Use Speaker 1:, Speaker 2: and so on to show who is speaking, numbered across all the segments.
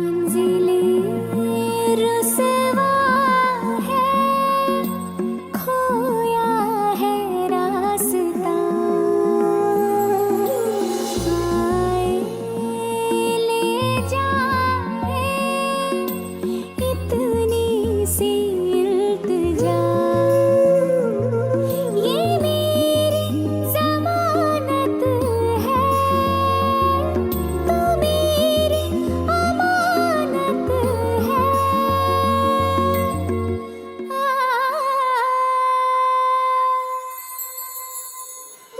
Speaker 1: मंजिलें रुसवा है, खोया है रास्ता। आए ले जाए इतनी सी इल्तिजा, ये मेरी जमानत है, तू मेरी अमानत है।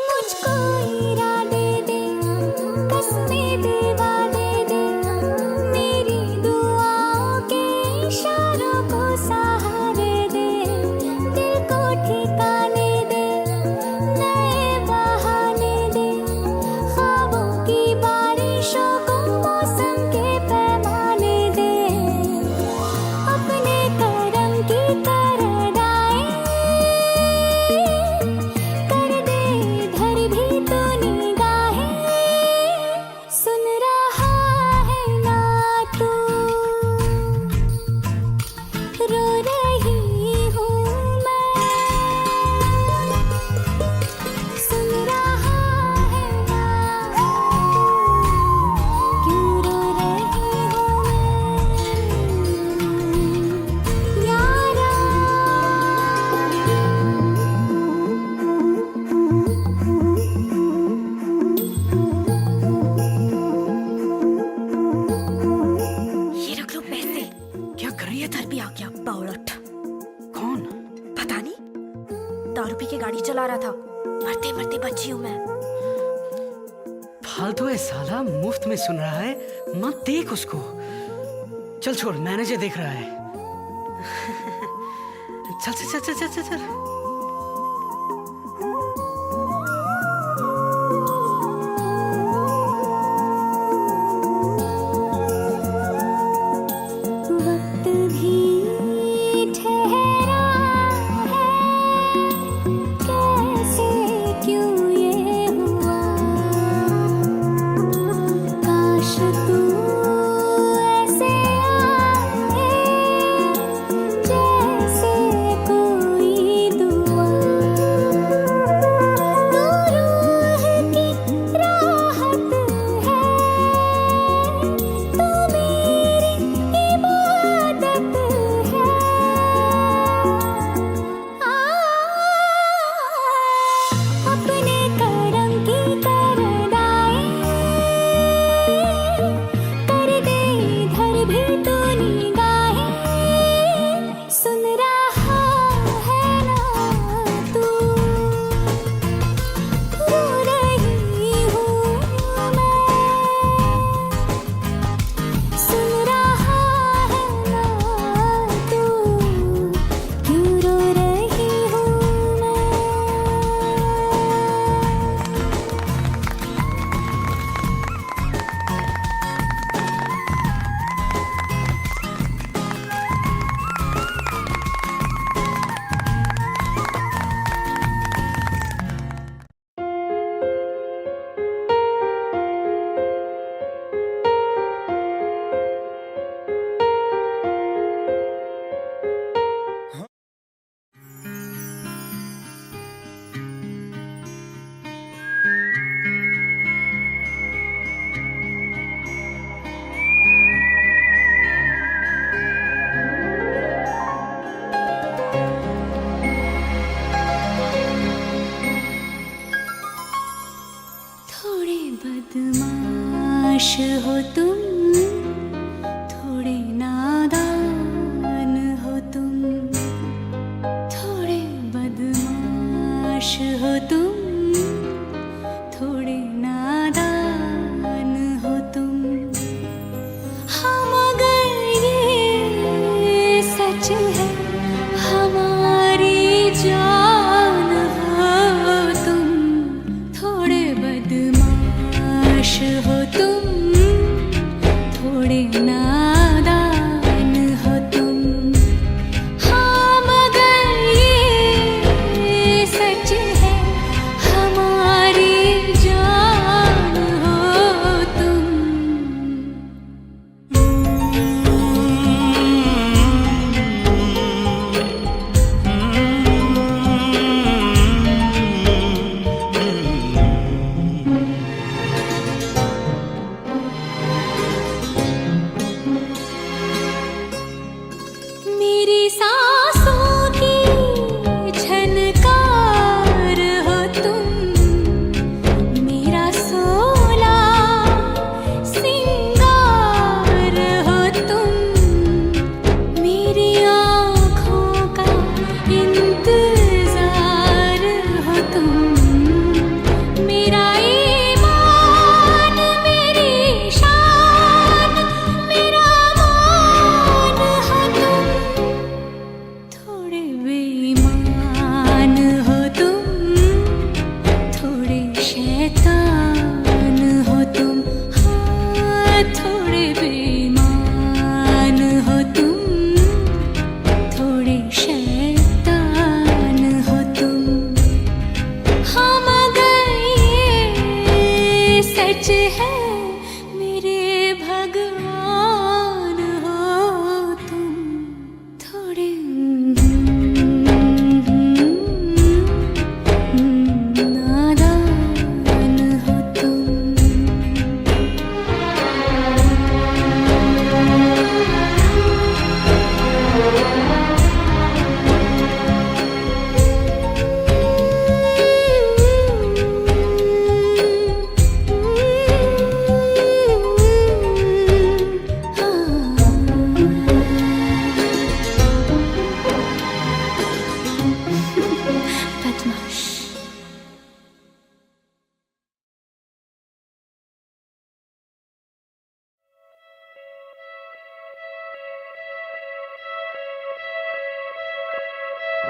Speaker 1: मुझको इरादे दे, कसमें दिवा दे, मेरी दुआओं के इशारों को सहारे दे, दिल को ठिकाने दे, नए बहाने दे, ख्वाबों की बारिशों को मौसम के पैमाने दे, अपने करम की तरदाएं कर दे इधर भी तो निगाहें। सुन रहा है ना तू, रो रही हूँ मैं। सुन रहा है ना क्यों रो रही हूँ मैं यारा।
Speaker 2: ये रख लो पैसे।
Speaker 3: क्या कर रही है?
Speaker 2: इधर भी आ गया बावळट।
Speaker 3: कौन?
Speaker 2: पता नहीं, दारू पी के गाड़ी चला रहा था। मरते मरते बची हूँ मैं।
Speaker 3: फालतू है साला, मुफ्त में सुन रहा है। मत देख उसको। चल छोड़, मैनेजर देख रहा है। चल चल चल चल चल चल।
Speaker 1: वक्त भी ठहरा है, कैसे क्यों ये हुआ। काश तू ऐसे आए जैसे कोई दुआ। तू रूह की राहत है, तू मेरी इबादत है। अपने करम की तरदाएं कर दे इधर भी तो निगाहें। सुन रहा है ना तू, रो रही हूँ मैं। सुन रहा है ना तू, क्यों रो रही हूँ मैं। थोड़े बदमाश हो तुम, थोड़े नादान हो तुम। थोड़े बदमाश हो तुम, थोड़े नादान हो तुम। हाँ मगर ये सच है, हमारी जान हो तुम। थोड़े बदमाश हो तुम, थोड़े नादान हो तुम। हाँ मगर ये सच है, हमारी जान हो तुम।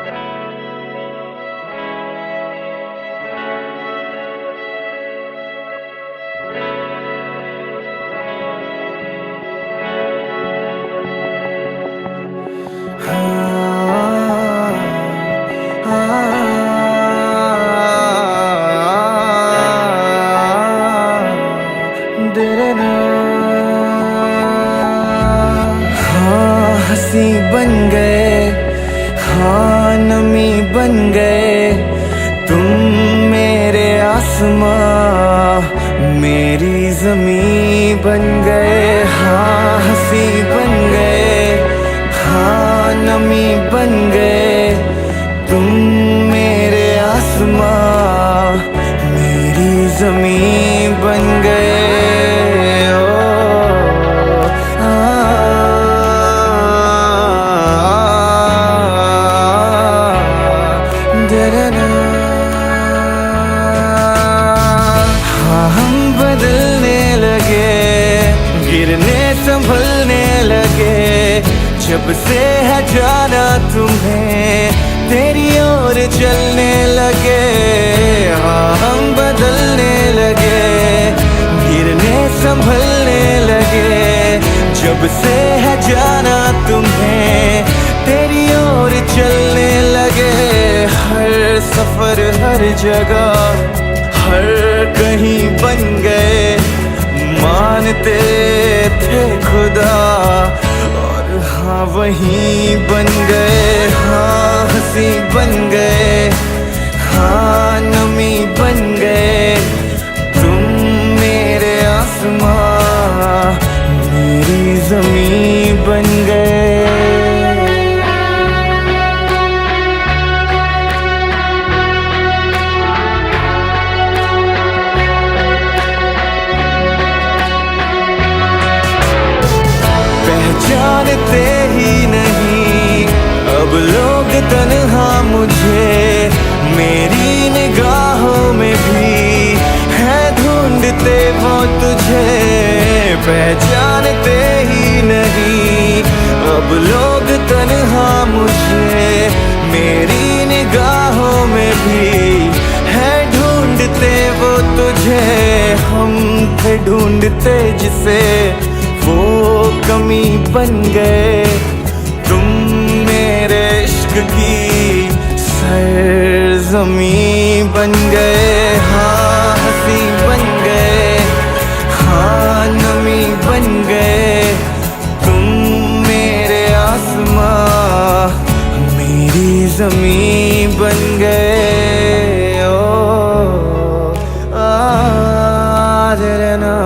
Speaker 4: हाँ हंसी बन गए, हाँ नमी बन गए तुम मेरे आसमां, मेरी जमी बन गए। हाँ हंसी बन गए, हाँ नमी बन गए तुम मेरे आसमां, मेरी जमी बन गए। संभलने लगे जब से है जाना तुम्हें, तेरी ओर चलने लगे। हाँ हम बदलने लगे, गिरने संभलने लगे जब से है जाना तुम्हें, तेरी ओर चलने लगे। हर सफर हर जगह हर कहीं बन गए, मानते थे खुदा और हाँ वहीं बन गए। हाँ हंसी बन गए, हाँ नमी बन गए तुम मेरे आसमां, मेरी जमी बन गए। जानते ही नहीं अब लोग तन्हा मुझे, मेरी निगाहों में भी है ढूंढते वो तुझे। पहचानते ही नहीं अब लोग तन्हा मुझे, मेरी निगाहों में भी है ढूंढते वो तुझे। हम थे ढूंढते जिसे, वो कमी बन गए तुम मेरे इश्क की सरज़मीं बन गए। हाँ हंसी बन गए, हाँ नमी बन गए तुम मेरे आसमां, मेरी ज़मीं बन गए। ओ ना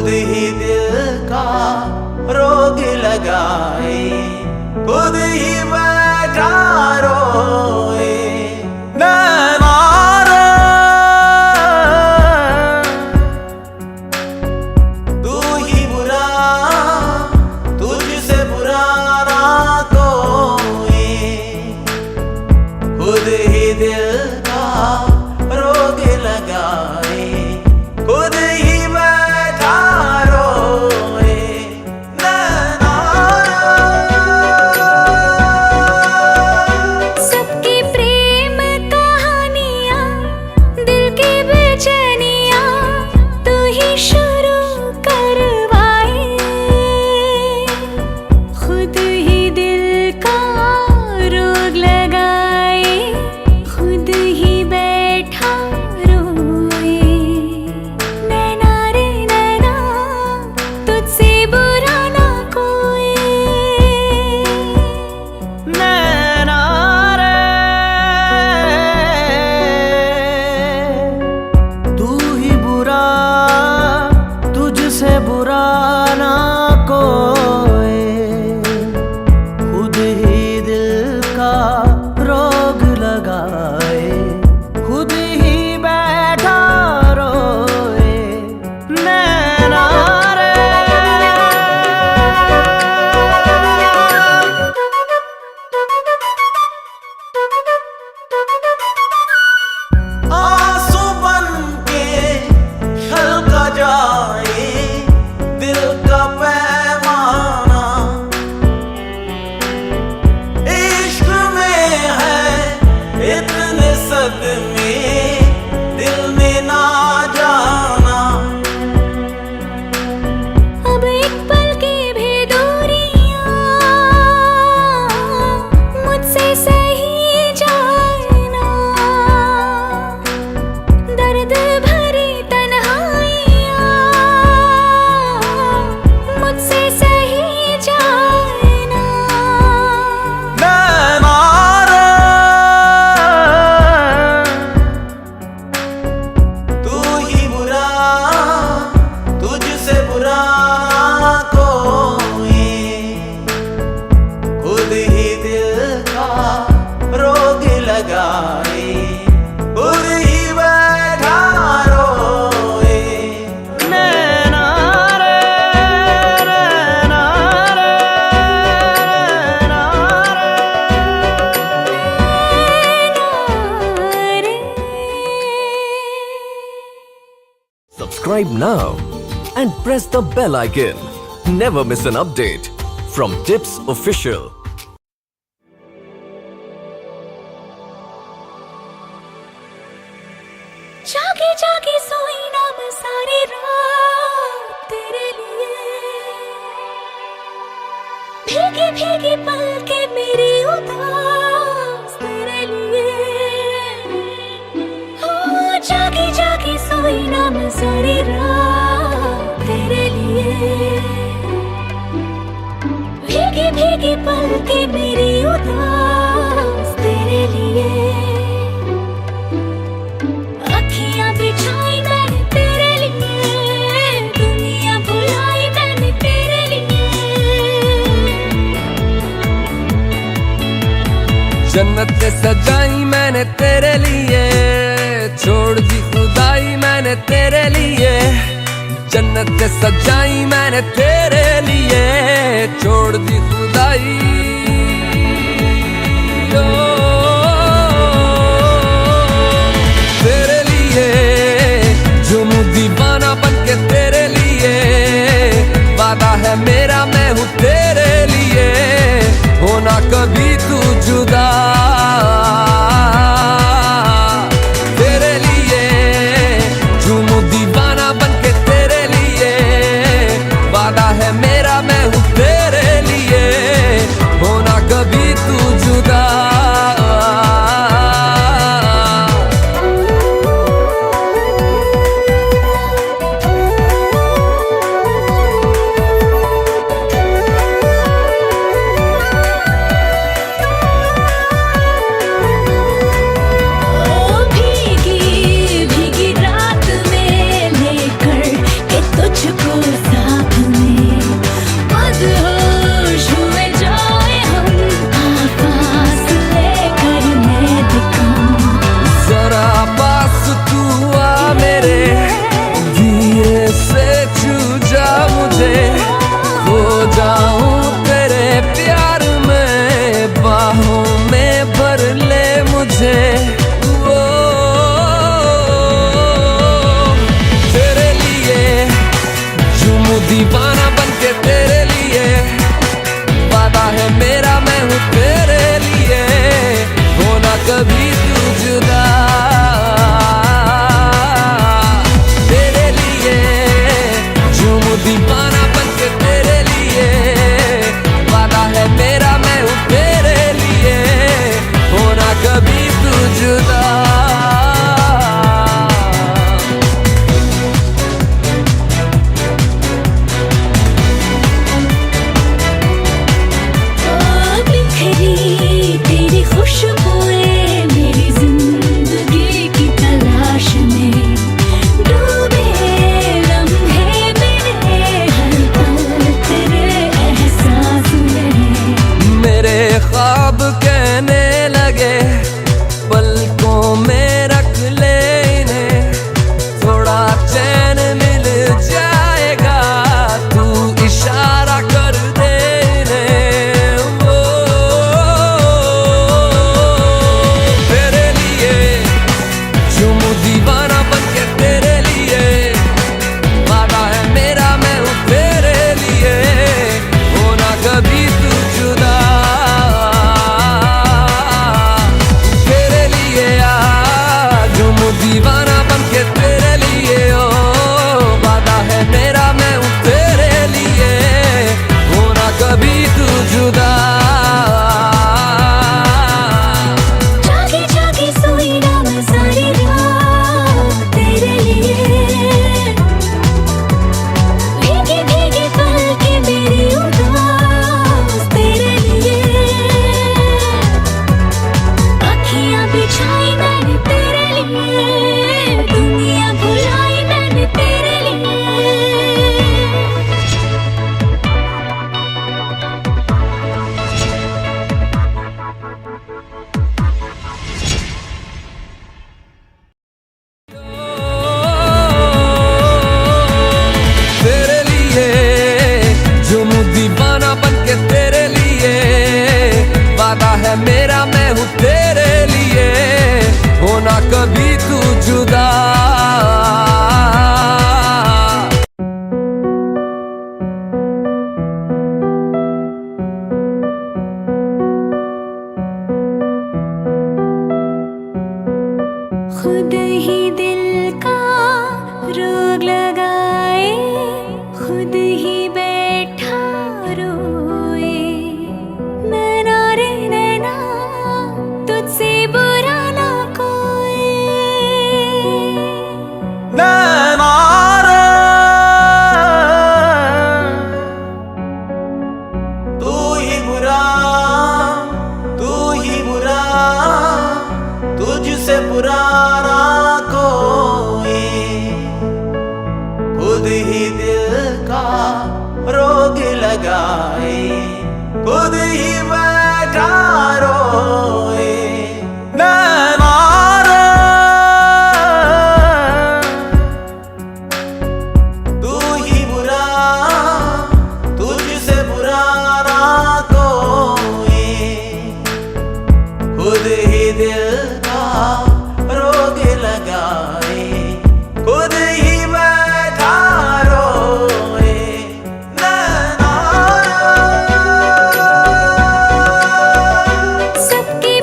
Speaker 4: ही दिल का रोग लगाए, खुद ही बैठा रोए। नैना रे तू ही बुरा, तुझसे बुरा ना कोई, खुद ही दिल का रोग लगाए, खुद ही बैठा रोए। नैना
Speaker 1: सबकी प्रेम कहानियाँ, दिल की बेचैनियाँ तू ही शुरू करवाए, खुद ही दिल का रोग लगाए, खुद ही बैठा रोए। नैना रे नैना तुझसे बुरा ना कोई।
Speaker 3: नैना रे तू ही बुरा, तुझसे बुरा ना कोई, खुद ही दिल का रोग लगाए, खुद ही बैठा रोए। नैना रे
Speaker 4: आंसू बनके छलका जाए दिल का पैमाना, इश्क में है इतने सदमे दिल में ना जाना।
Speaker 1: अब एक पल की भी दूरियां मुझसे सही जाए ना, दर्द भरी तन्हाइयां मुझसे सही जाए ना।
Speaker 4: नैना रे तू ही बुरा, तुझसे बुरा कोई, खुद ही दिल का रोग लगाए, खुद ही बैठा रोए।
Speaker 3: नैना रे नैना रे नैना रे।
Speaker 5: Subscribe now and press the bell icon. Never miss an update from Tips Official.
Speaker 1: जागे जागे सोई ना मैं सारी रात तेरे लिए, भीगी भीगी पलके मेरी उदास तेरे लिए। ओ जागे जागे सोई ना मैं सारी रात तेरे लिए, भीगी भीगी पलके मेरी उदास तेरे लिए। अखियां बिछाई मैंने तेरे लिए, दुनिया भुलाई मैंने तेरे लिए।
Speaker 6: जन्नत सजाई मैंने तेरे लिए, छोड़ दी खुदाई मैंने तेरे लिए। जन्नत सजाई मैंने तेरे लिए, छोड़ दी खुदाई। ओ, तेरे लिए झूमूं दीवाना बनके तेरे लिए, वादा है मेरा मैं हूँ तेरे लिए, होना कभी तू जुदा। तेरे लिए झूमूं दीवाना बनके तेरे लिए, वादा है मेरा मैं हूँ तेरे लिए, होना कभी तू जुदा। दीवाना बनके तेरे लिए, वादा है मेरा मैं हूँ तेरे लिए, होना कभी तू जुदा। तेरे लिए झूमूं दीवाना बनके तेरे लिए, वादा है मेरा मैं हूँ तेरे लिए, होना कभी तू जुदा।
Speaker 1: तेरी खुशबुएं मेरी जिंदगी की तलाश में, डूबे लम्हे मेरे हर पल तेरे एहसास में।
Speaker 6: मेरे ख्वाब कहने लगे पलकों में रख ले इन्हें, थोड़ा चैन मिल जाएगा तू इशारा कर दे इन्हें। वो तेरे लिए झूमूं दीवाना बनके तेरे लिए, वादा है मेरा मैं हूँ तेरे लिए, होना कभी तू जुदा। तेरे लिए झूमूं दीवाना बनके तेरे लिए, ओ वादा है मेरा मैं हूँ तेरे लिए, होना कभी तू जुदा।
Speaker 1: जागी जागी सोई ना मैं सारी रात तेरे लिए, भीगी भीगी पलकें मेरी उदास तेरे लिए, अखियां बिछाई मैंने तेरे लिए, दुनिया भुलाई मैंने तेरे लिए।
Speaker 6: तेरे लिए झूमूं दीवाना बनके तेरे लिए, वादा है मेरा मैं हूँ तेरे लिए, होना कभी तू जुदा।
Speaker 1: खुद ही दिल का रोग लगाए, खुद ही बैठा रोए, नैना रे नैना तुझसे बुरा ना कोई।
Speaker 4: नैना रे तू ही बुरा, तू ही बुरा, तुझसे बुरा ना कोई। खुद ही दिल का रोग लगाए, खुद ही बैठा रोए, नैना रे तू ही बुरा, तुझसे बुरा ना कोई। खुद ही दिल का रोग लगाए, खुद ही बैठा रोए, नैना।
Speaker 1: सबकी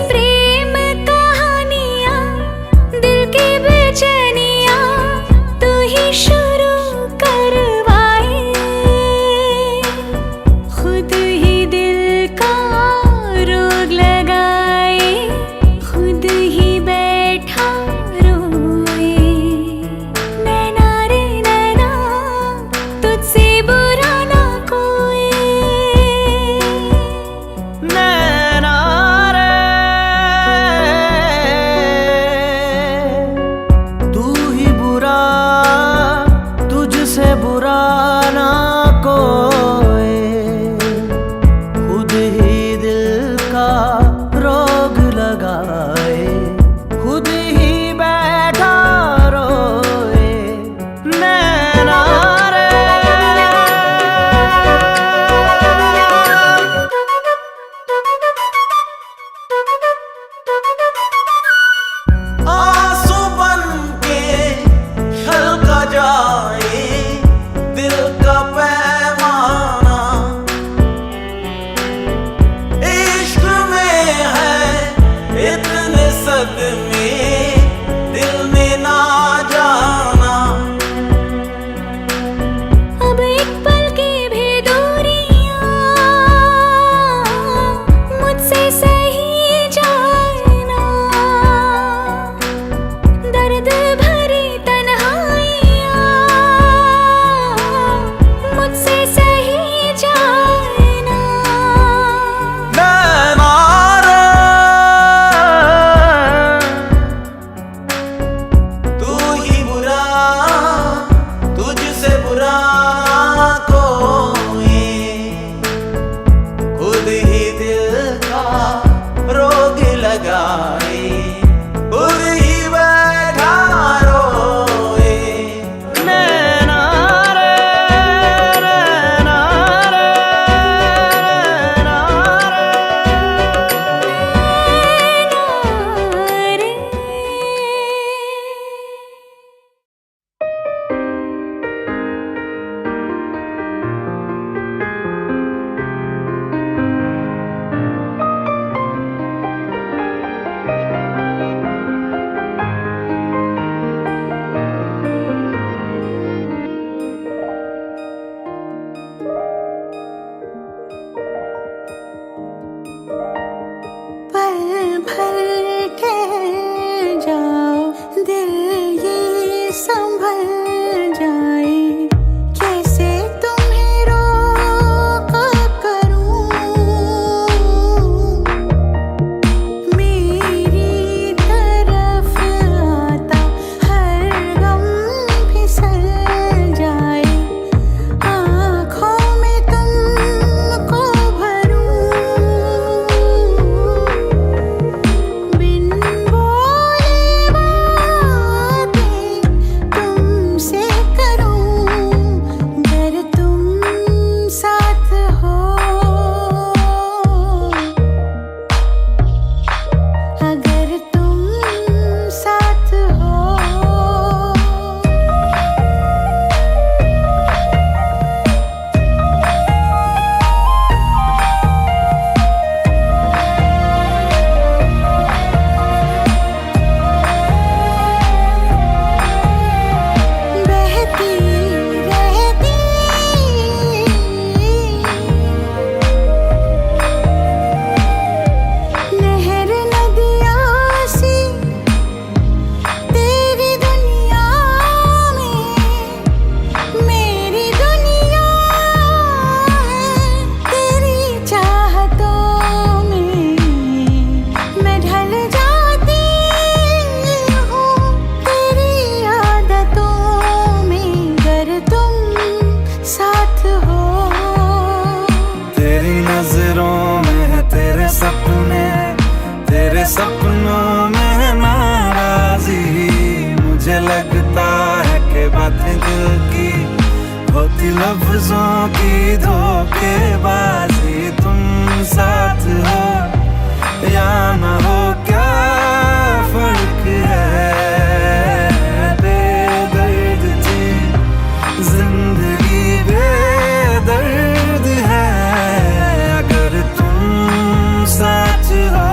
Speaker 1: साथ हो।
Speaker 7: तेरी नजरों में है तेरे सपने, तेरे सपनों में है नाराजी। मुझे लगता है कि बातें दिल की होती लफ्जों की धोखेबाजी। तुम साथ हो या ना हो क्या फर्क है, बेदर्द थी जिंदगी बेदर्द है। अगर तुम साथ हो,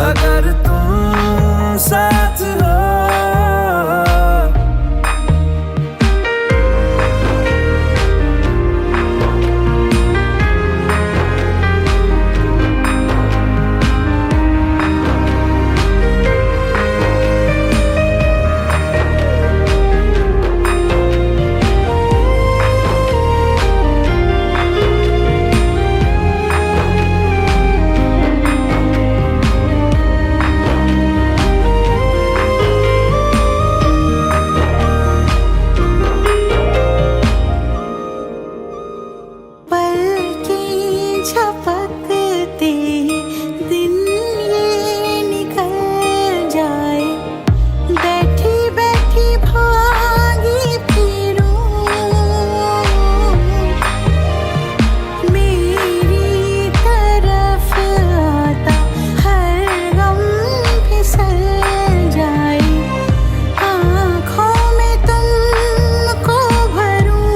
Speaker 7: अगर तुम साथ हो।
Speaker 1: झपकते दिन ये निकल जाए, बैठी बैठी भागी फिरूं, मेरी तरफ आता हर गम फिसल जाए। आँखों में तुमको भरूं,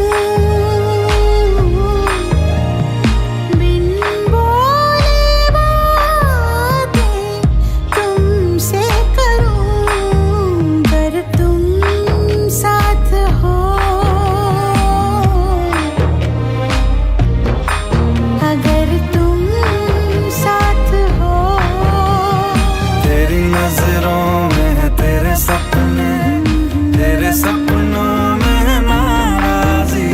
Speaker 1: बिन बोले बातें तुमसे करूं। अगर तुम साथ हो, अगर तुम साथ हो।
Speaker 7: तेरी नजरों में है तेरे सपने, तेरे सपनों में है नाराजी।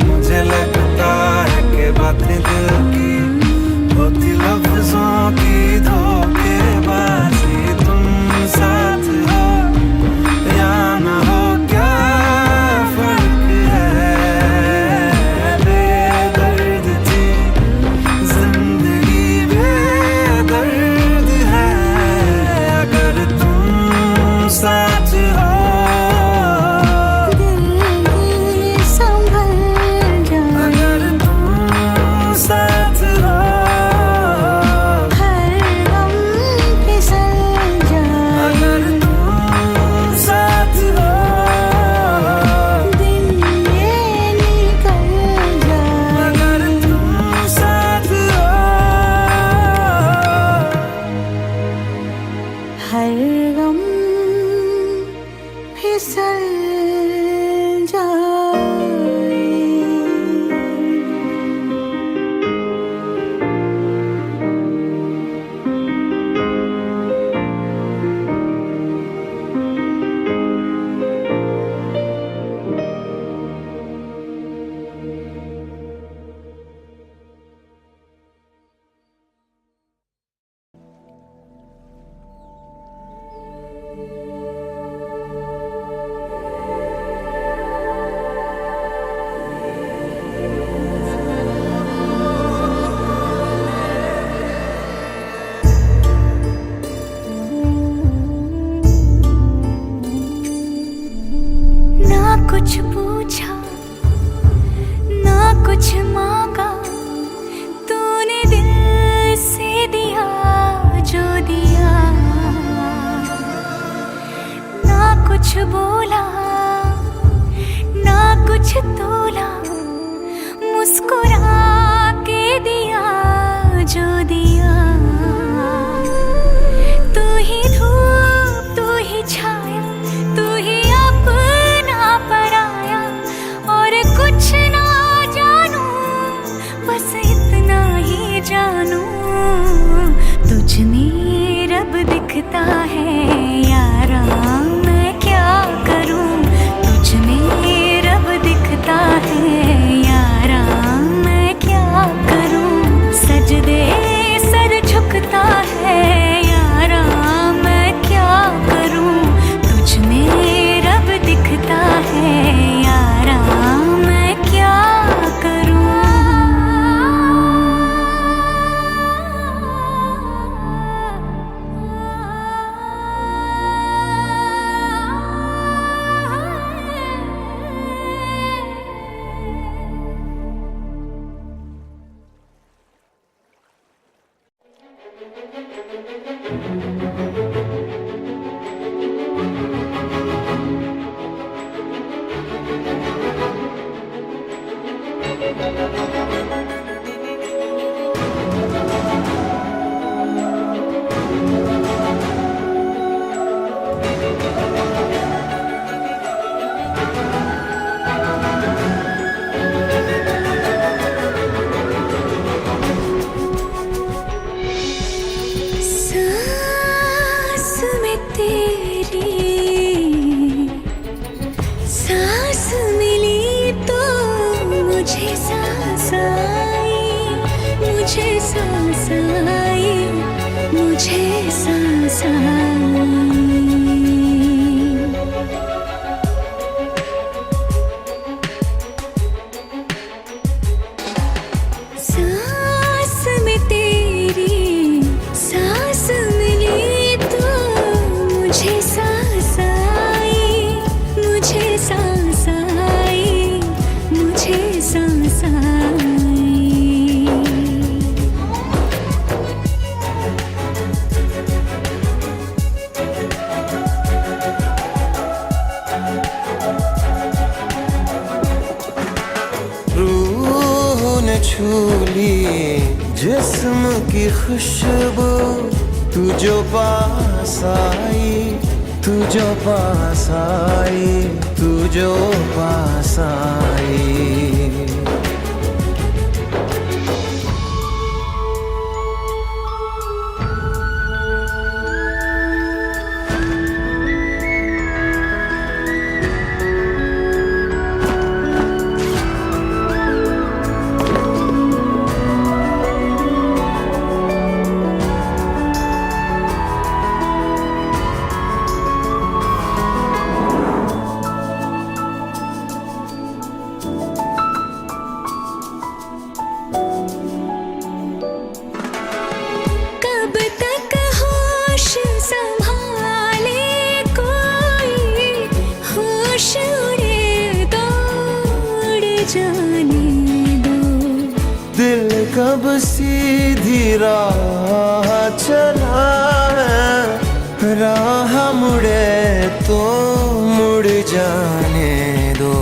Speaker 7: मुझे लगता है कि बातें दिल की होती लफ्जों की धोखेबाजी। तुम साथ हो या ना हो क्या फर्क है, बेदर्द थी जिंदगी बेदर्द है। अगर तुम साथ हो,
Speaker 1: दिल ये संभल जाए,
Speaker 7: अगर तुम साथ हो,
Speaker 1: हर गम फिसल जाए।
Speaker 7: अगर तुम साथ हो,
Speaker 1: दिन ये निकल जाए,
Speaker 7: अगर तुम साथ हो।
Speaker 1: हर गम फिसल जाए। ना कुछ पूछा, ना कुछ मांगा, तूने दिल से दिया जो दिया। ना कुछ बोला, ना कुछ तोला, मुस्कुरा के दिया जो दिया। तू ही धूप, तू ही छाया, तू ही अपना पराया, और कुछ ना जानू, बस इतना ही जानू। तुझ में रब दिखता है यारा, मैं क्या करूं। तुझ में रब दिखता है यारा, मैं क्या करूं। सजदे सर झुकता है यारा, मैं क्या करूं। तुझ में रब दिखता है सांस मिली तो मुझे सांस आई, मुझे सांस आई, मुझे सांस आई। सांस में तेरी सांस मिली तो मुझे सांस आई, मुझे सांस आई, मुझे सांस आई।
Speaker 7: रूह ने छू ली जिस्म की खुशबू, तू जो पास आई, तू जो पास आई, तू जो पास आई।
Speaker 1: कब तक होश संभाले कोई, होश उड़े तो उड़ जाने दो।
Speaker 7: दिल कब सीधी राह चला है, राह मुड़े तो मुड़ जाने दो।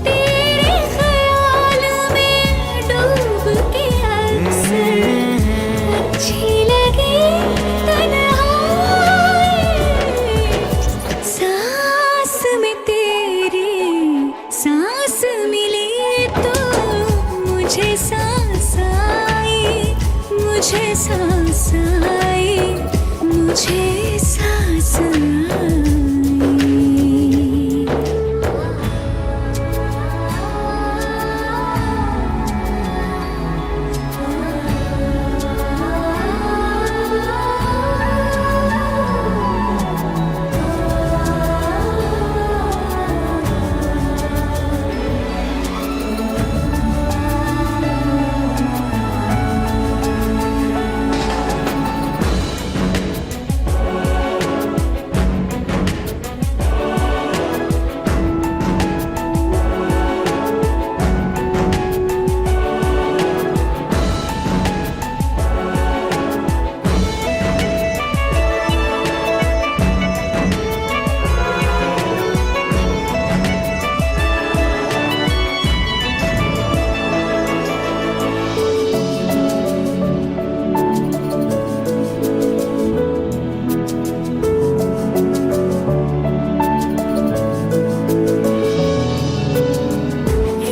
Speaker 1: तेरे ख्याल में डूब के अक्सर अच्छी लगी तन्हाई। सांस में तेरी सांस मिली तो मुझे सांस आई, मुझे सांस आई, मुझे सांस आई।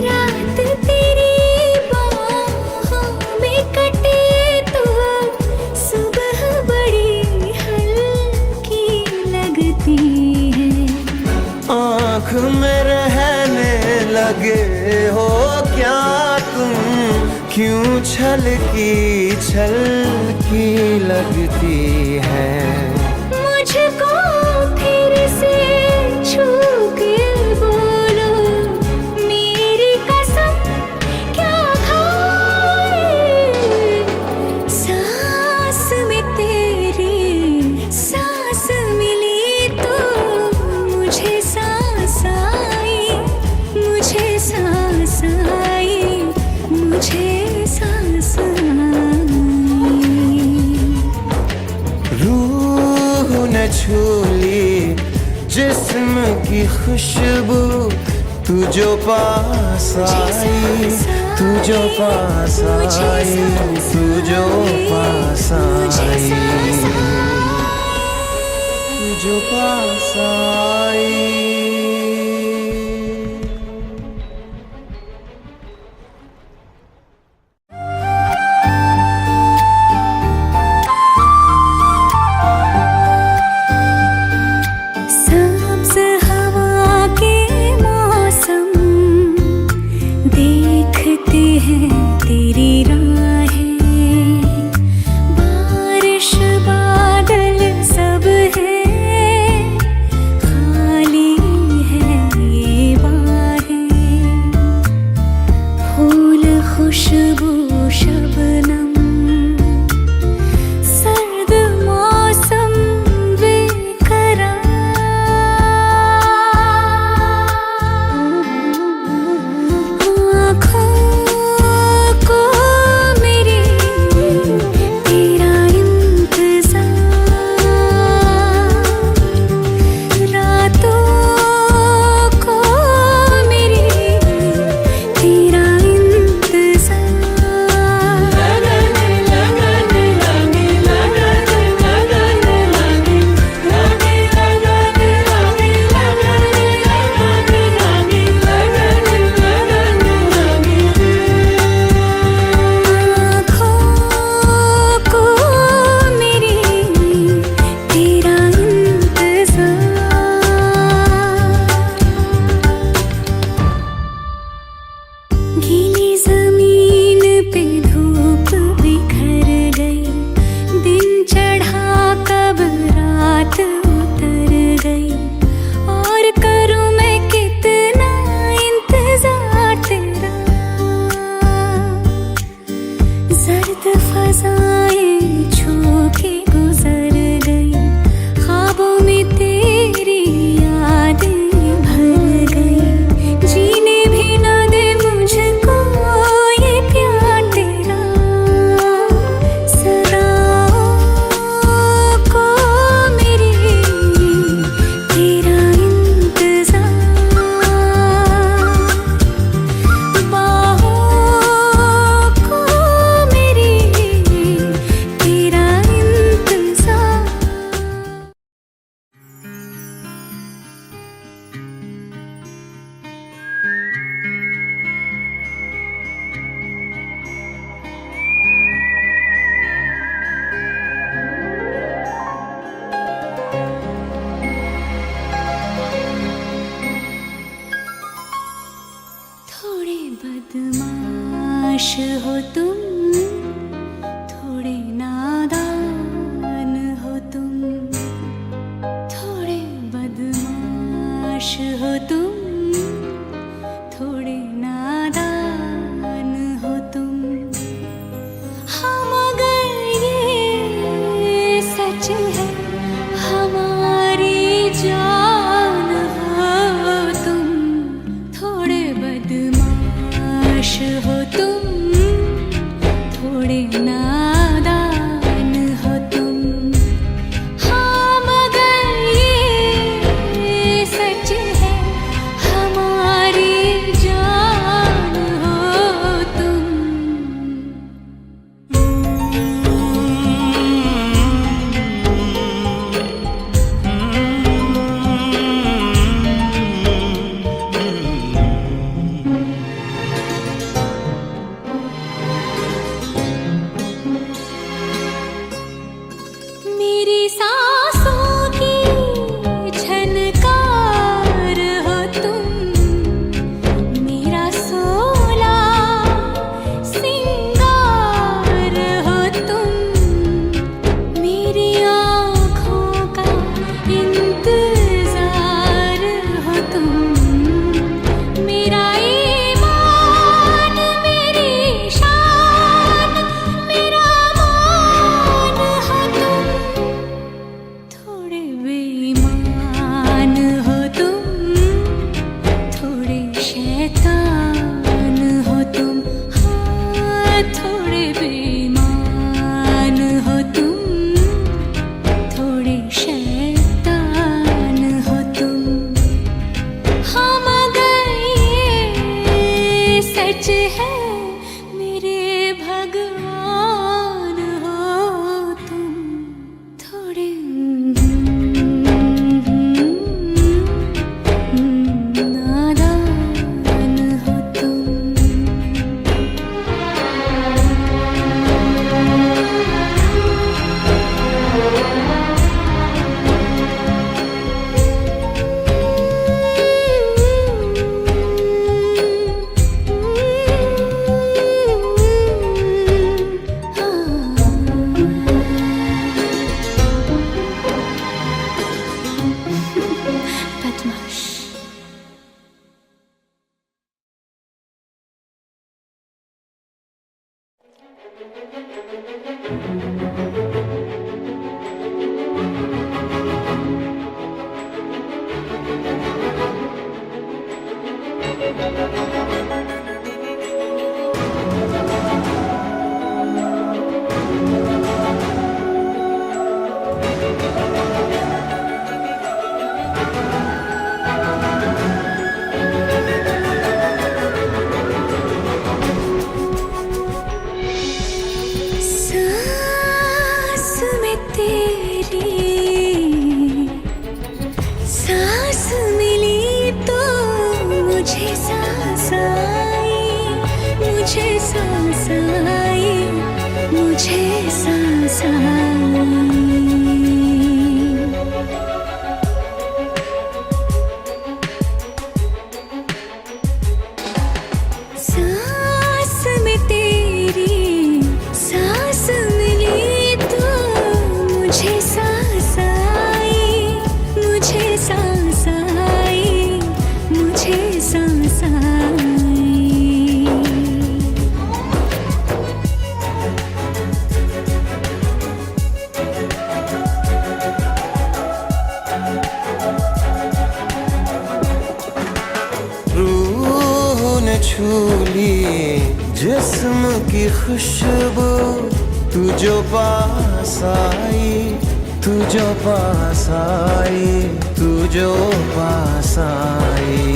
Speaker 1: रात तेरी बाहों में कटे तो सुबह बड़ी हल्की लगती है।
Speaker 7: आँख में रहने लगे हो क्या तुम, क्यों छलकी लगती है।
Speaker 1: मुझको फिर से छू के बोलो, मेरी कसम क्या खाए। सांस में तेरी सांस मिली तो मुझे सांस आई, मुझे सांस आई, मुझे सांस आई।
Speaker 7: रूह ने छू ली जिस्म की खुशबू, तू जो पास आई, तू जो पास आई, तू जो पास आई, तू जो पास आई।
Speaker 1: सब्ज हवा के बदमाश हो तुम, थोड़े नादान हो तुम, थोड़े बदमाश हो तुम, थोड़े नादान हो तुम। हाँ मगर ये सच है हमारी जान हो तुम, थोड़े बदमाश हो तुम, थोड़े नादान हो तुम। हाँ मगर ये सच है हमारी जान हो तुम। मेरी सांसों की झनकार हो तुम, मेरा सोला सिंगार हो तुम, मेरी आँखों का इंतजार हो तुम, मेरा ईमान मेरी शान मेरा मान हो तुम, थोड़े बेईमान हो तुम, थोड़े शैतान हो तुम। हाँ थोड़े बेईमान हो तुम, थोड़े शैतान हो तुम। हाँ मगर ये सच है मेरे भगवान हो तुम, थोड़े नादान हो तुम। बदमाश। सांस में तेरी सांस मिली तो मुझे सांस आई, मुझे सांस आई, मुझे सांस आई। सांस में तेरी सांस मिली तो मुझे सांस आई, मुझे सांस आई, मुझे सांस आई।
Speaker 4: रूह ने छू ली जिस्म की खुशबू, तू जो पास आई, तू जो पास आई, तू जो पास आई।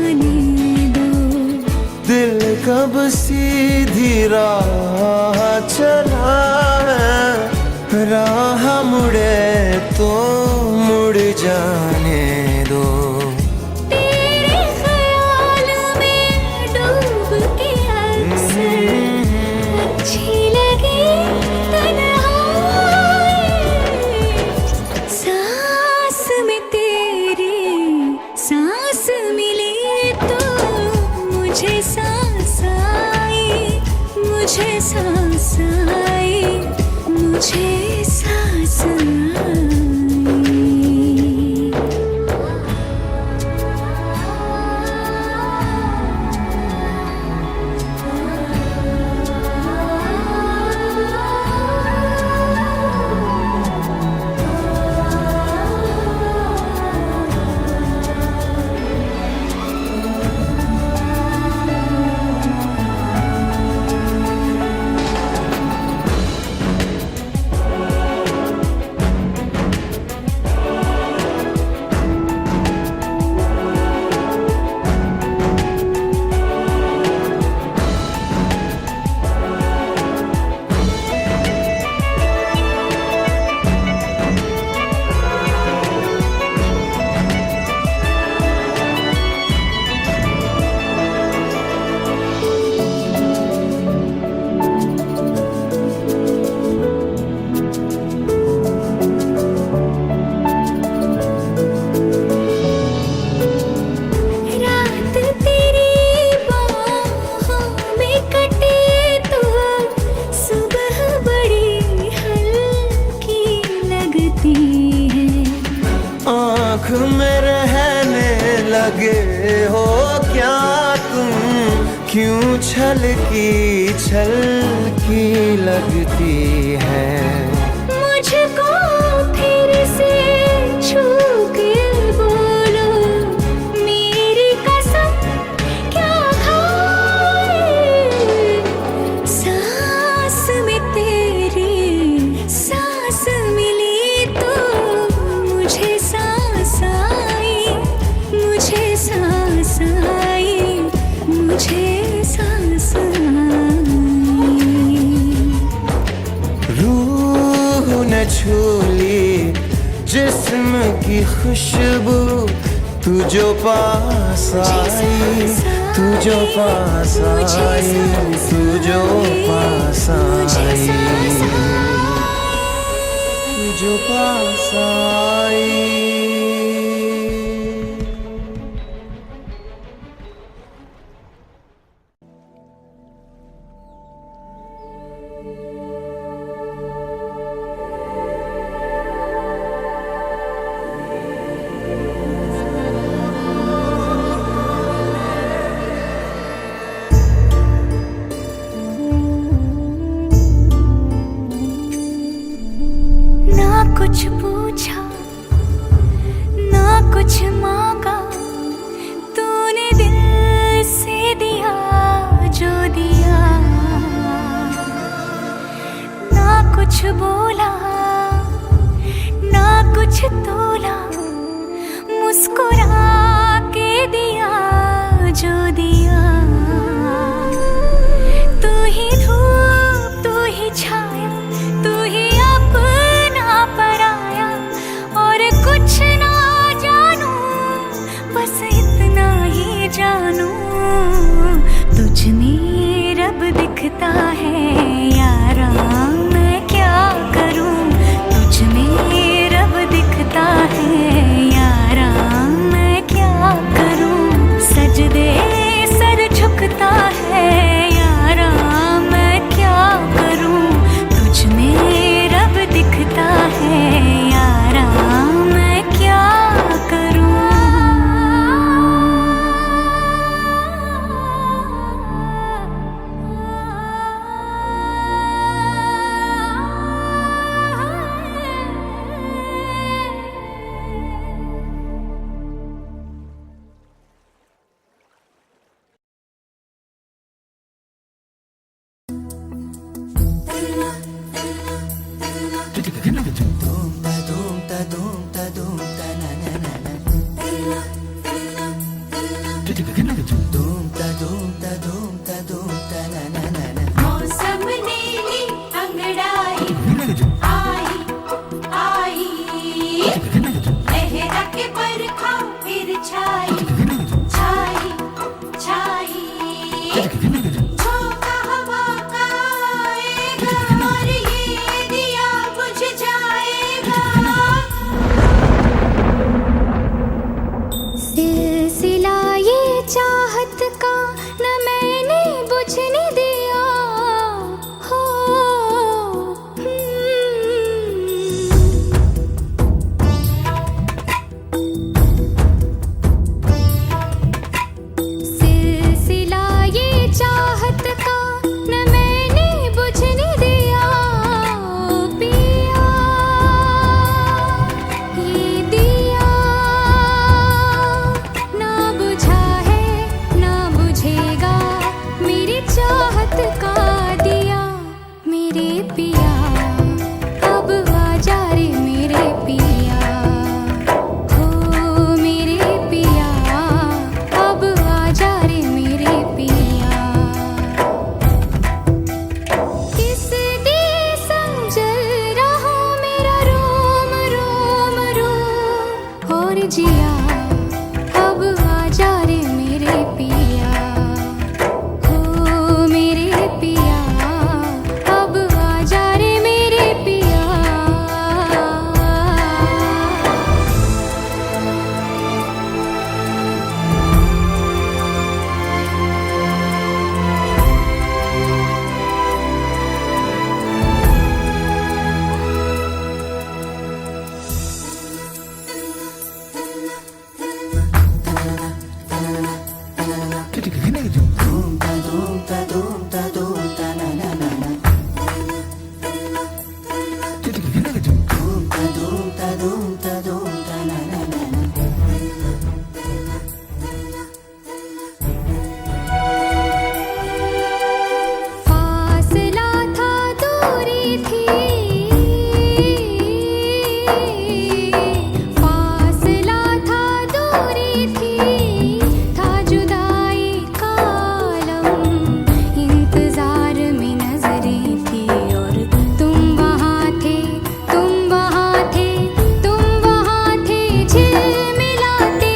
Speaker 1: जाने दो।
Speaker 4: दिल कब सीधी राह चला है, राह मुड़े तो मुड़ जाने दो।
Speaker 1: तेरे ख्याल में डूब के अक्सर अच्छी लगी तन्हाई। सांस में तेरी सांस मिली तो मुझे सांस आई, मुझे सांस आई, मुझे सांस आई।
Speaker 4: आँख में रहने लगे हो क्या तुम, क्यों छलकी लगती है।
Speaker 1: मुझको फिर से छू के बोलो, मेरी कसम क्या खाए। सांस में तेरी सांस मिली तो मुझे सांस आई, मुझे सांस आई, मुझे सांस आई।
Speaker 4: रूह न छूली जिस्म की खुशबू, तू जो पास आई, तू जो पास आई, तू जो पास आई, तू जो पास आई।
Speaker 1: कुछ पूछा ना कुछ मांगा, तूने दिल से दिया जो दिया। ना कुछ बोला ना कुछ तोला, मुस्कुरा के दिया जो दिया। तू ही धूप तू ही छाया, तू ही अपना पराया, और कुछ ना जानू बस इतना ही जानू। तुझ में रब दिखता है यारा, मैं क्या करूं। तुझ में रब दिखता है यारा, मैं क्या मौसम ने ली अंगड़ाई आई आई लहरा के बरखा फिर छाई छाई छाई झोंका हवा का आएगा और ये दिया बुझ जाएगा सिलसिला ये चाहत का न मैंने बुझने दिया हो सिलसिला ये चाहत का न मैंने बुझने दिया पिया ये दिया ना बुझा है ना बुझेगा मेरी चाहत का दिया मेरे पिया अब आजा रे मेरे पिया हो मेरे पिया अब आजा रे मेरे पिया किस दिए संजल रहा मेरा रोम रोम रोम और जिया अब आजा रे मेरे पिया हो मेरे पिया अब आजा रे मेरे पिया फासला था दूरी थी फासला था दूरी थी था जुदाई का आलम इंतजार में नजरें थी और तुम वहाँ थे तुम वहाँ थे तुम वहाँ थे झिलमिलाते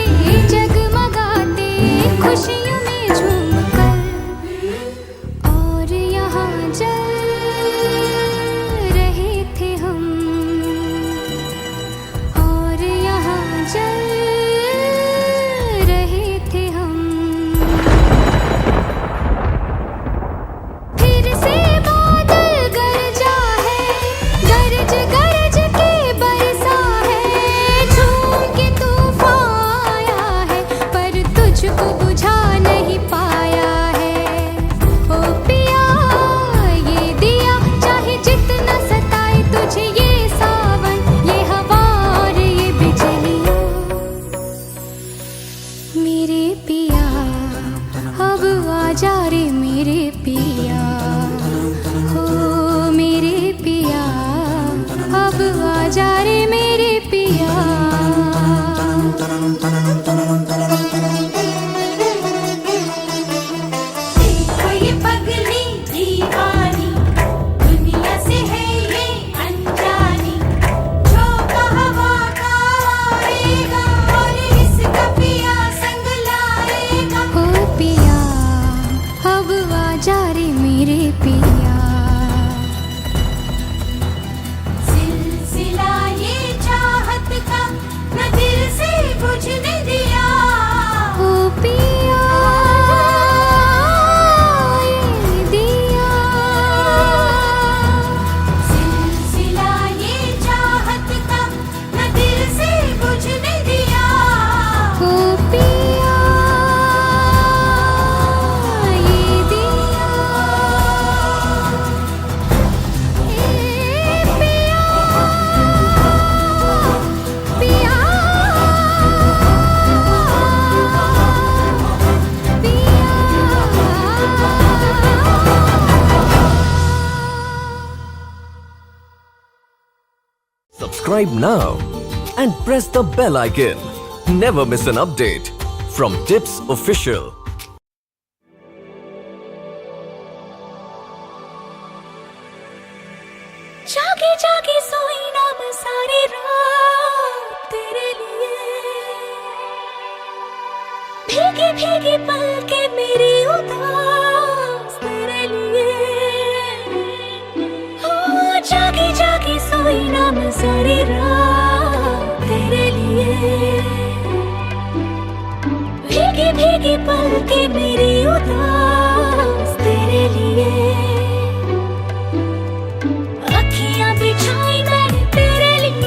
Speaker 1: जगमगाते खुशियों में झूमकर और यहाँ जल रहे थे हम और यहाँ जल रहे थे हम फिर से बादल गरजा है गरज गरज के बरसा है झूम के तूफान आया है पर तुझको बुझा नहीं पाया है ओ पिया ये दिया चाहे जितना सताए तुझे ये सावन ये हवा और ये बिजलियाँ मेरे पिया अब आजा रे मेरे पिया हो मेरे पिया अब आजा रे मेरे पिया देखो ये पगली दीवानी दुनिया से है ये अनजानी झोंका हवा का आएगा और इसका पिया संग लाएगा हो पिया अब आजा रे मेरे पिया सिलसिला ये चाहत का न दिल से बुझने दिया ओ पिया ये दिया सिलसिला ये चाहत का न दिल से बुझने दिया ओ पिया ये दिया पिया
Speaker 5: Subscribe now and press the bell icon. Never miss an update from Tips Official.
Speaker 1: जागे जागे सोई ना मैं सारी रात तेरे लिए, भीगी भीगी पलके मेरी उदास तेरे लिए। हो जागे जागे सोई ना मैं सारी रात तेरे लिए, भीगी भीगी पलके मेरी उदास तेरे लिए। बिछाई मैंने तेरे लिए,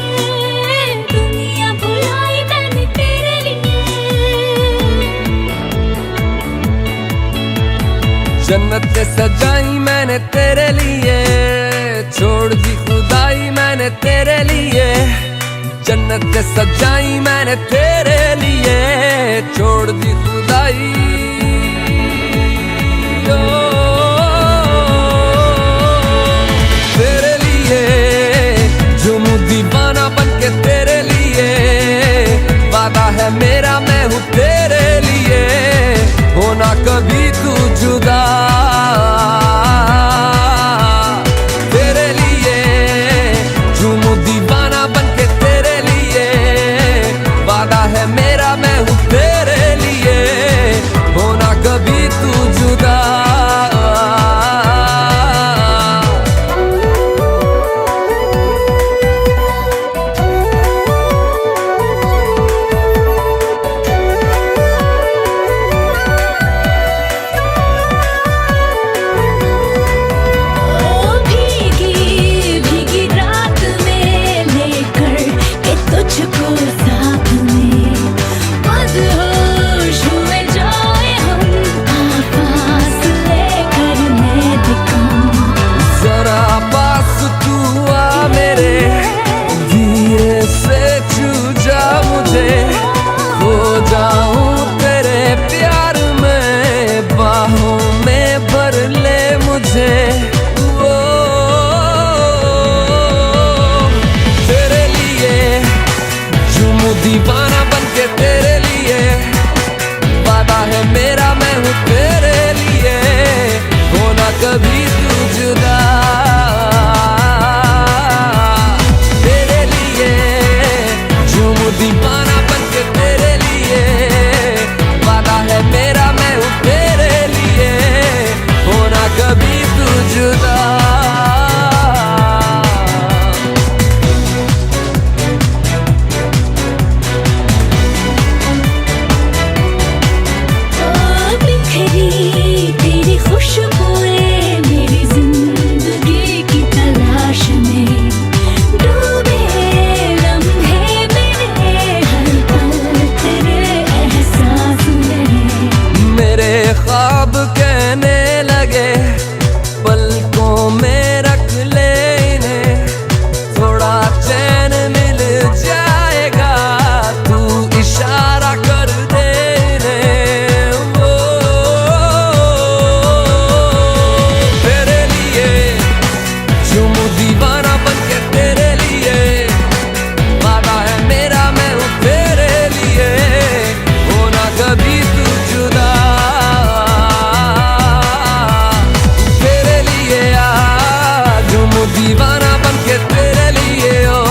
Speaker 1: दुनिया भुलाई मैंने तेरे लिए।
Speaker 6: जन्नत सजाई मैंने तेरे लिए, छोड़ दी खुदाई मैंने तेरे लिए। जन्नत सजाई मैंने तेरे लिए, छोड़ दी खुदाई। दीवाना बनके तेरे लिए, वादा है मेरा मैं हूँ तेरे लिए, होना कभी तू जुदा। तेरे लिए झूमू दीवाना बनके तेरे लिए, वादा है मेरा मैं हूँ तेरे लिए, होना कभी तू जुदा। दीवाना बनके तेरे लिए, वादा है मेरा मैं हूँ तेरे लिए, होना कभी तू जुदा। तेरे लिए झूमू दीवाना बनके तेरे लिए, वादा है मेरा मैं हूँ तेरे लिए, होना कभी तू जुदा।
Speaker 1: तेरी खुशबुएं मेरी जिंदगी की तलाश में, डूबे लम्हे मेरे हर पल तेरे एहसास में।
Speaker 6: मेरे ख्वाब कहने लगे पलकों में रख ले इन्हें, थोड़ा चैन मिल जाएगा तू इशारा कर दे इन्हें। दीवाना बनके तेरे लिए, वादा है मेरा मैं हूँ तेरे लिए, होना कभी तू जुदा। तेरे लिए आज हूँ दीवाना बनके तेरे लिए, ओ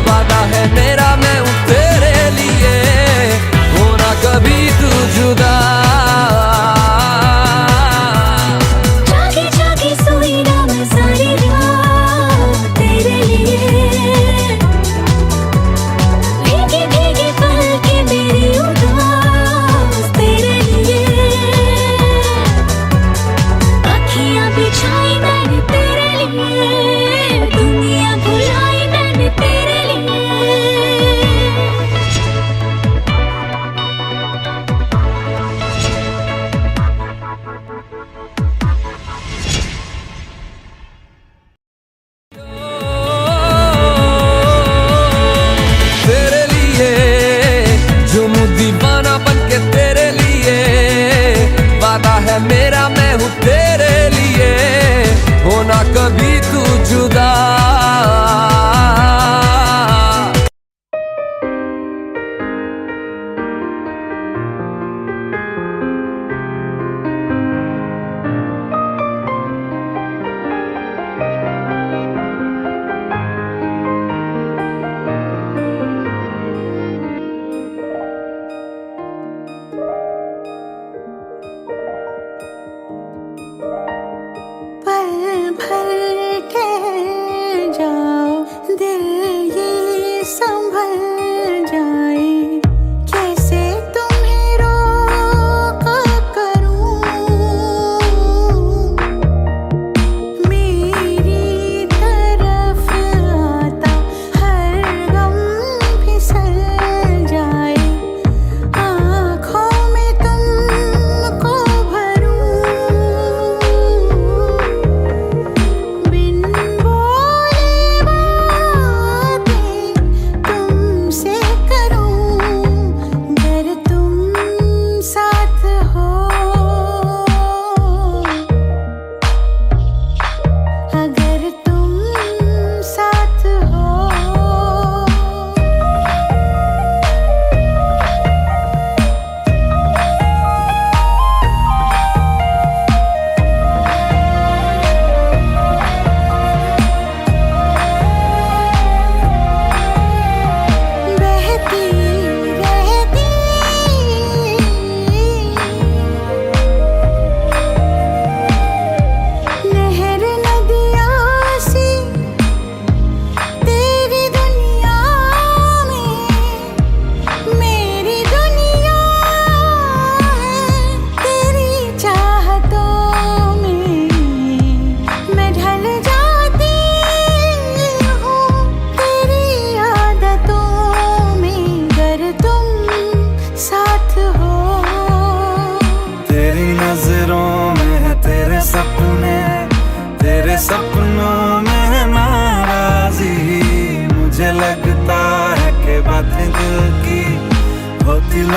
Speaker 6: वादा है मेरा मैं हूँ तेरे लिए, होना कभी तू जुदा।
Speaker 1: जागी जागी सोई ना मैं सारी रात तेरे लिए, भीगी भीगी पलके मेरी उदास तेरे लिए। अखियां बिछाई मैंने तेरे लिए, दुनिया भुलाई मैंने तेरे लिए।
Speaker 6: तेरे लिए झूमू दीवाना बनके तेरे लिए, वादा है मेरा मैं हूँ तेरे लिए, होना कभी तू जुदा।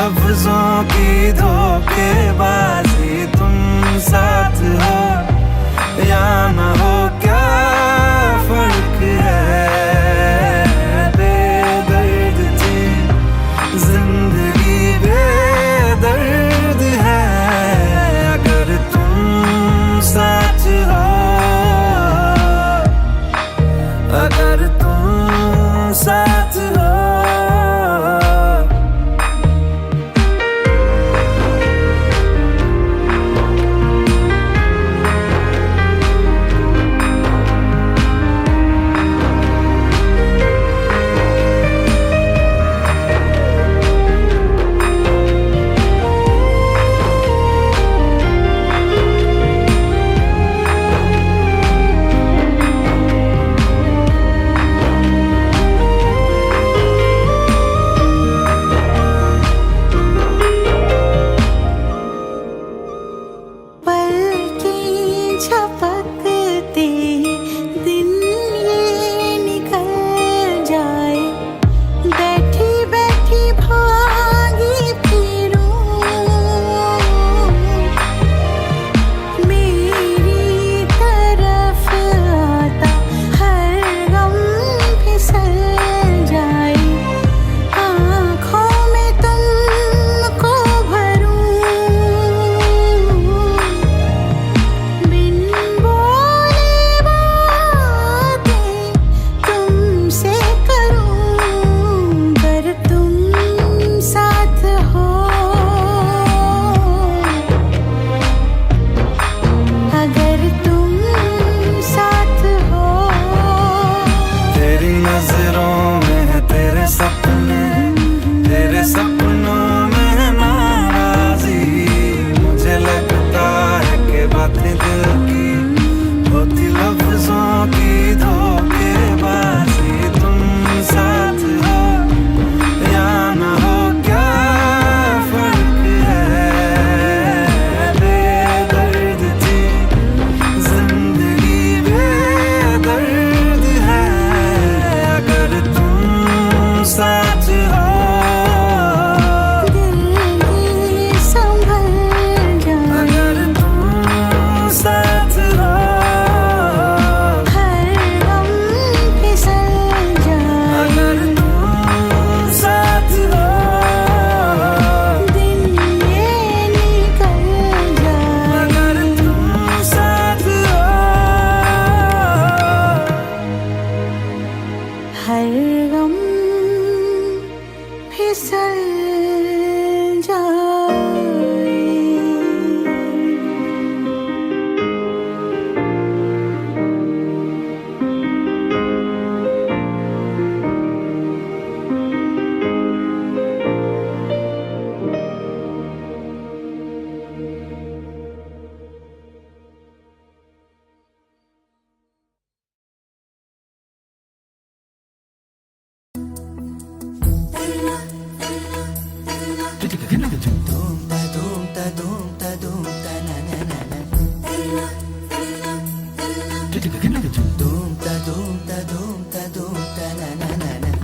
Speaker 7: लफ्जों की धोखेबाजी, तुम साथ हो या ना हो क्या फर्क है। बेदर्द थी जिंदगी, बेदर्द है अगर तुम साथ हो, अगर तुम साथ हो।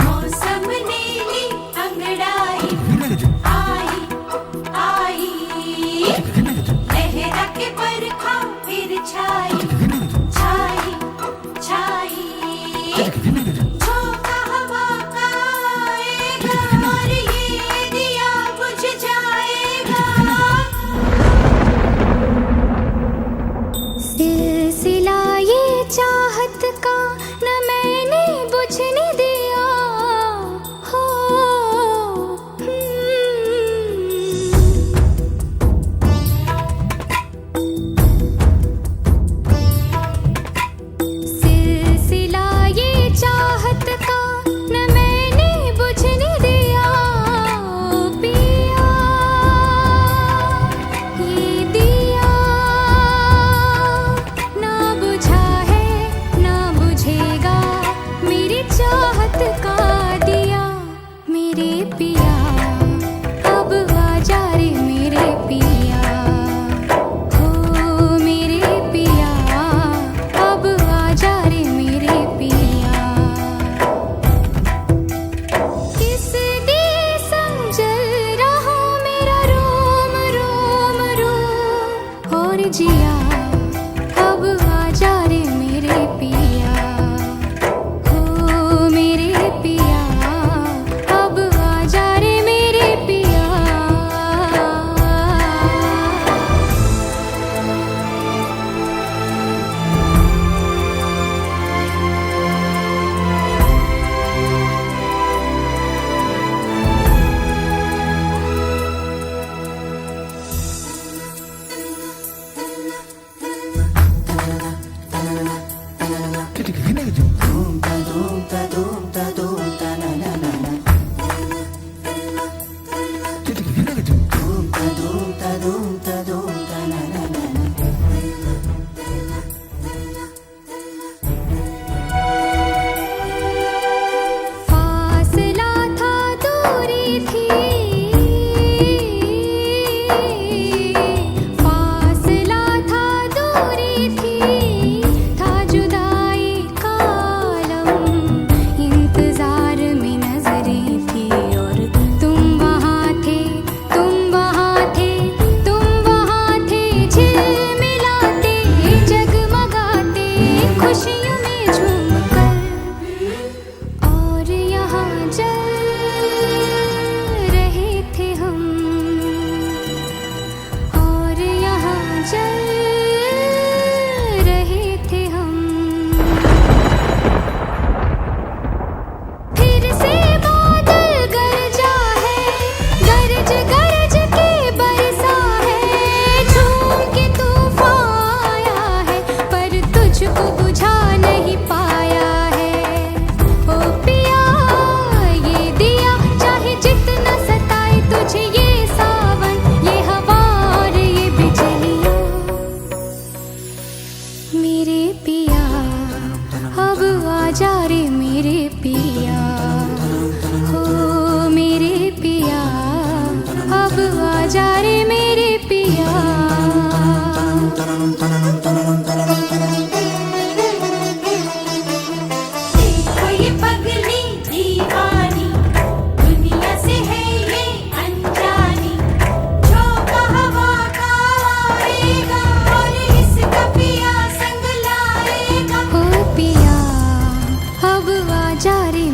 Speaker 1: मौसम नीली अंगड़ाई आई आई, लहरा के बरखा फिर छाई छाई छाई, झोंका हवा का आएगा और ये दिया बुझ जाएगा। सिलसिला ये चाह जिया अब आजा रे मेरे पिया हो मेरे पिया अब आजा रे मेरे पिया फासला था दूरी थी फासला था दूरी थी था जुदाई का आलम इंतजार में नजरें थी और तुम वहाँ थे तुम वहाँ थे तुम वहाँ थे झिलमिलाते जगमगाते खुशियों में झूमकर और यहाँ जल रहे थे हम और यहाँ जल रहे थे हम फिर से बादल गरजा है गरज गरज के बरसा है झूम के तूफान आया है पर तुझको बुझा नहीं पाया है ओ पिया ये दिया चाहे जितना सताए तुझे ये सावन ये हवा और ये बिजलियाँ मेरे पिया अब आजा रे मेरे पिया हो मेरे पिया अब आजा रे मेरे पिया
Speaker 8: देखो ये पगली दीवानी दुनिया से है ये अनजानी झोंका हवा का आएगा और इसका पिया संग लाएगा
Speaker 1: हो पिया अब आजा रे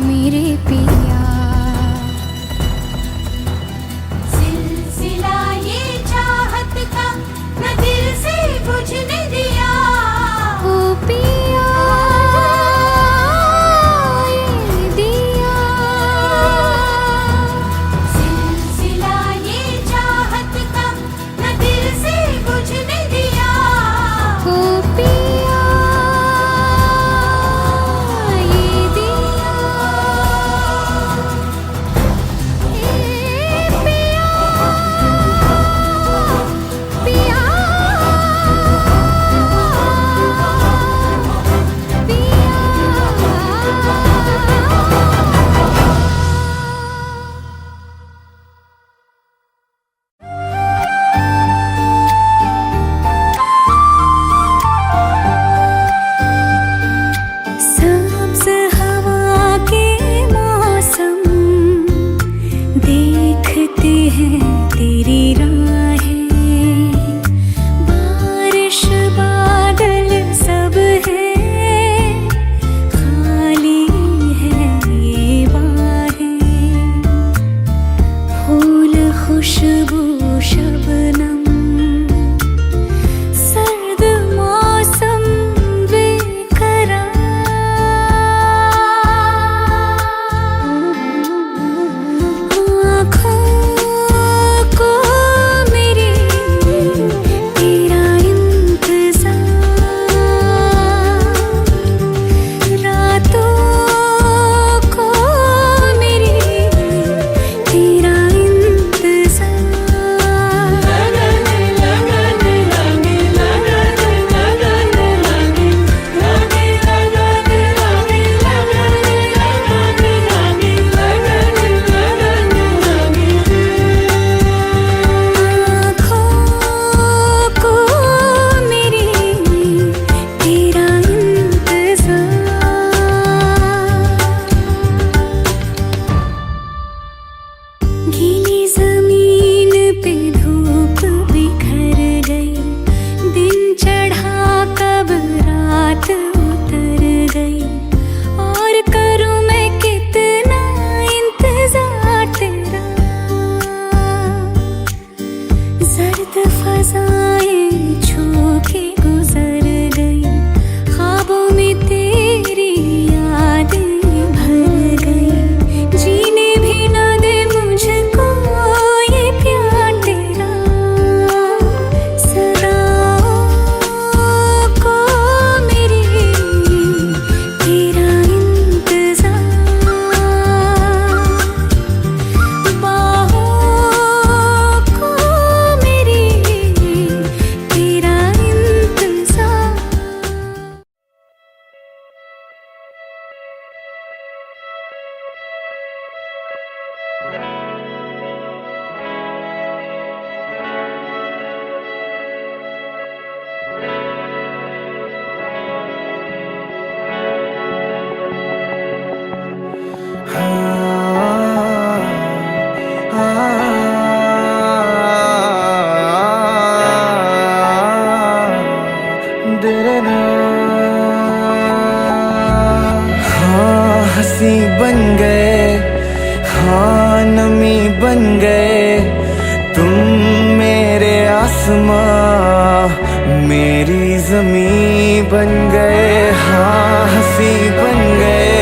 Speaker 4: मेरी ज़मीं बन गए, हाँ हंसी बन गए,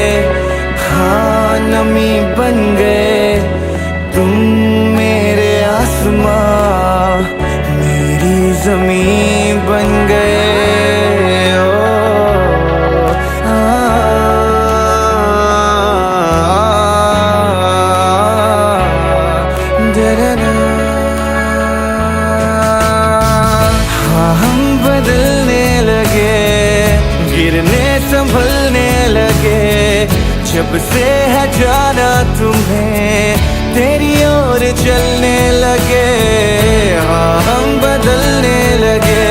Speaker 4: हाँ नमी बन गए तुम मेरे आसमां, मेरी ज़मीं बन गए। बदलने लगे, गिरने संभलने लगे, जब से है जाना तुम्हें तेरी ओर चलने लगे। हाँ हम बदलने लगे,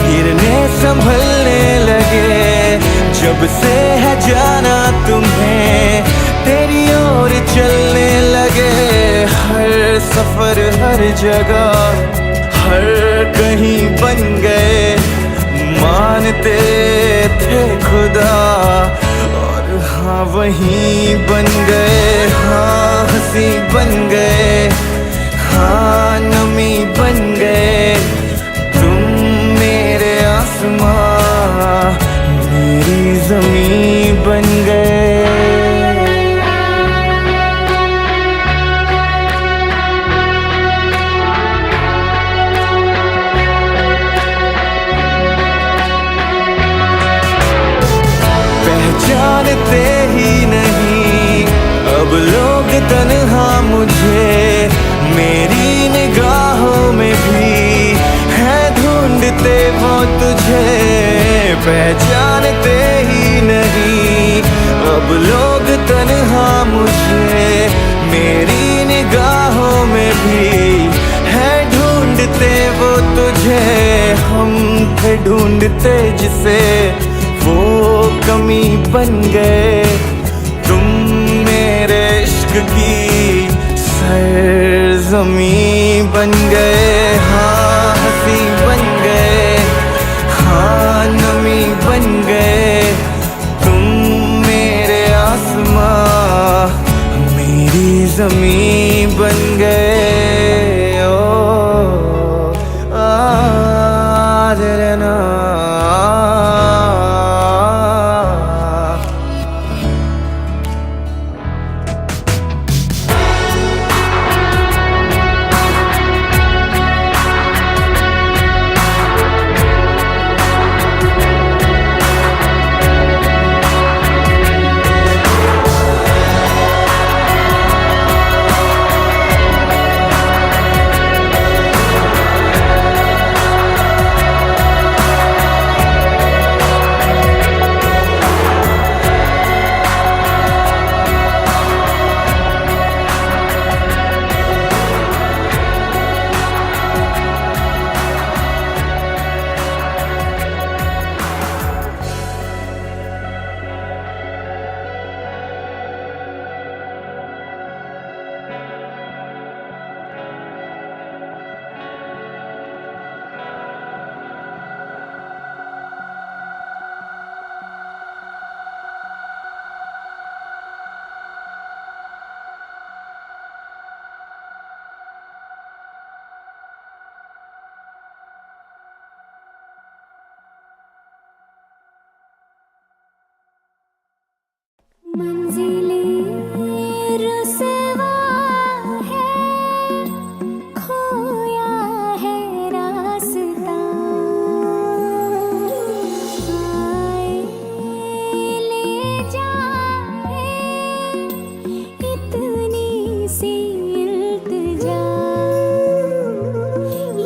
Speaker 4: गिरने संभलने लगे, जब से है जाना तुम्हें तेरी ओर चलने लगे। हर सफर हर जगह हर कहीं बन गए, मानते थे खुदा और हाँ वहीं बन गए। हाँ हंसी बन गए, हाँ नमी बन गए तुम मेरे आसमां, मेरी ज़मीं बन गए। जानते ही नहीं अब लोग तन्हा मुझे, मेरी निगाहों में भी है ढूंढते वो तुझे। पहचानते ही नहीं अब लोग तन्हा मुझे, मेरी निगाहों में भी है ढूंढते वो तुझे। हम थे ढूंढते जिसे वो कमी बन गए, तुम मेरे इश्क की सरज़मीं बन गए। हाँ हंसी बन गए, हाँ नमी बन गए तुम मेरे आसमां, मेरी ज़मीं बन गए। ओ आदरना
Speaker 1: मंजिलें रुसवा है, खोया है रास्ता, आए ले जाए इतनी सी इल्तिजा,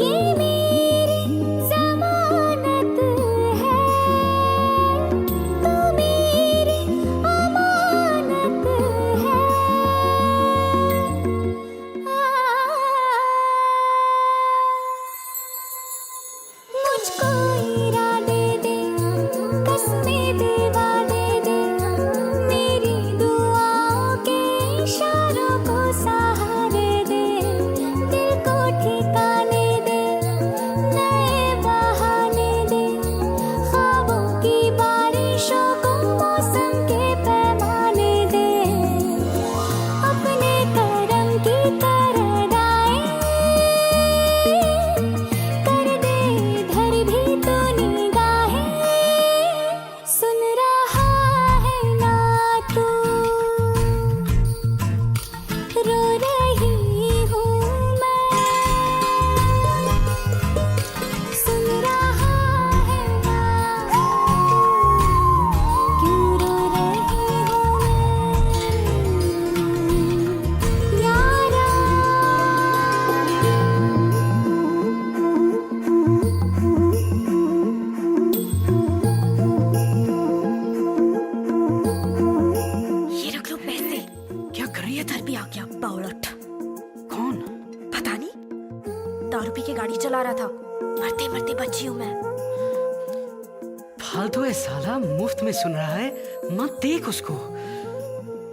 Speaker 1: ये मेरी ज़मानत है, तू मेरी अमानत है।
Speaker 2: मरते मरते बची हूँ मैं।
Speaker 3: फालतू है साला, मुफ्त में सुन रहा है, मत देख उसको।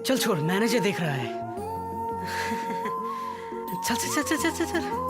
Speaker 3: चल छोड़, मैनेजर देख रहा है। चल चल चल चल चल चल।